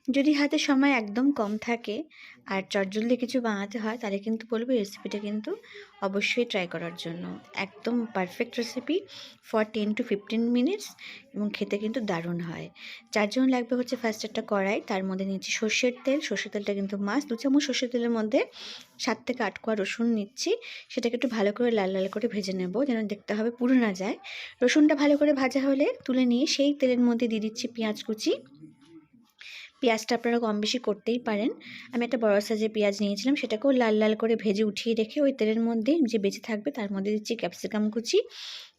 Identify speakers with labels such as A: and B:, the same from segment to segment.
A: যদি হাতে সময় একদম কম থাকে আর চটজলদি কিছু বানাতে হয় তাহলে কিন্তু বলবো রেসিপিটা কিন্তু অবশ্যই ট্রাই করার জন্য। একদম perfect recipe for 10 to 15 minutes এবং খেতে কিন্তু দারুণ হয়। যার জন্য লাগবে হচ্ছে ফার্স্ট একটা কড়াই, তার মধ্যে নিচ্ছি সর্ষের তেল। সর্ষের তেলটা কিন্তু মাস্ট। 2 চামচ সর্ষের তেলের মধ্যে 7 থেকে 8 কোয়া রসুন নিচ্ছি। সেটাকে একটু ভালো করে লাল লাল করে ভেজে নেব, যেন দেখতে হবে পুড়ে না যায়। রসুনটা ভালো করে ভাজা হলে তুলে নিয়ে সেই তেলের মধ্যে দিয়ে দিচ্ছি পেঁয়াজ কুচি। পেঁয়াজটা আপনারা কম বেশি করতেই পারেন। আমি একটা বড় সাইজের পেঁয়াজ নিয়েছিলাম, সেটাকেও লাল লাল করে ভেজে উঠিয়ে রেখে ওই তেলের মধ্যেই যে বেঁচে থাকবে তার মধ্যে দিচ্ছি ক্যাপসিকাম কুচি।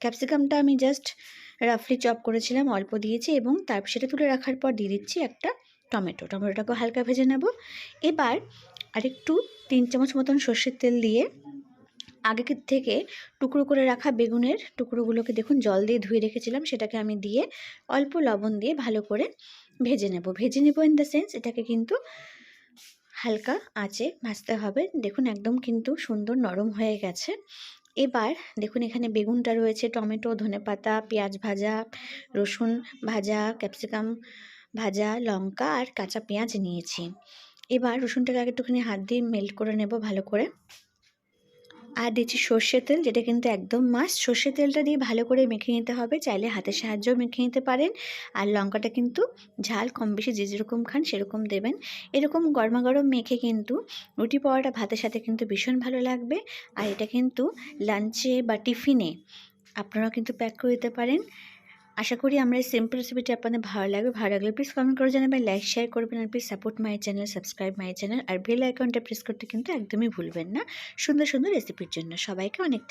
A: ক্যাপসিকামটা আমি জাস্ট রাফলি চপ করেছিলাম, অল্প দিয়েছি, এবং তারপর সেটা তুলে রাখার পর দিয়ে দিচ্ছি একটা টমেটোটাকেও হালকা ভেজে নেব। এবার আরেকটু 3 চামচ মতন সর্ষের তেল দিয়ে আগে থেকে টুকরো করে রাখা বেগুনের টুকরোগুলোকে দেখুন জল দিয়ে ধুয়ে রেখেছিলাম, সেটাকে আমি দিয়ে অল্প লবণ দিয়ে ভালো করে ভেজে নেব ইন দ্য সেন্স এটাকে কিন্তু হালকা আঁচে ভাজতে হবে। দেখুন একদম কিন্তু সুন্দর নরম হয়ে গেছে। এবার দেখুন এখানে বেগুনটা রয়েছে, টমেটো, ধনেপাতা, পেঁয়াজ ভাজা, রসুন ভাজা, ক্যাপসিকাম ভাজা, লঙ্কা আর কাঁচা পেঁয়াজ নিয়েছি। এবার রসুনটাকে আগে একটুখানি হাত দিয়ে মেল্ট করে নেব ভালো করে। আর দিচ্ছি সর্ষের তেল, যেটা কিন্তু একদম মাস্ট। সর্ষের তেলটা দিয়ে ভালো করে মেখে নিতে হবে, চাইলে হাতের সাহায্যেও মেখে নিতে পারেন। আর লঙ্কাটা কিন্তু ঝাল কম বেশি যে যেরকম খান সেরকম দেবেন। এরকম গরমাগরম মেখে কিন্তু রুটি পরোটা ভাতের সাথে কিন্তু ভীষণ ভালো লাগবে। আর এটা কিন্তু লাঞ্চে বা টিফিনে আপনারাও কিন্তু প্যাক করে দিতে পারেন। আশা করি আমার এই সিম্পল রেসিপিটি আপনাদের ভালো লাগবে। ভালো লাগলে প্লিজ কমেন্ট করে জানাবেন, লাইক শেয়ার করবেন, আর please support my channel, subscribe my channel, আর বেল আইকনটা প্রেস করতে কিন্তু একদমই ভুলবেন না সুন্দর সুন্দর রেসিপির জন্য। সবাইকে অনেক থ্যাংক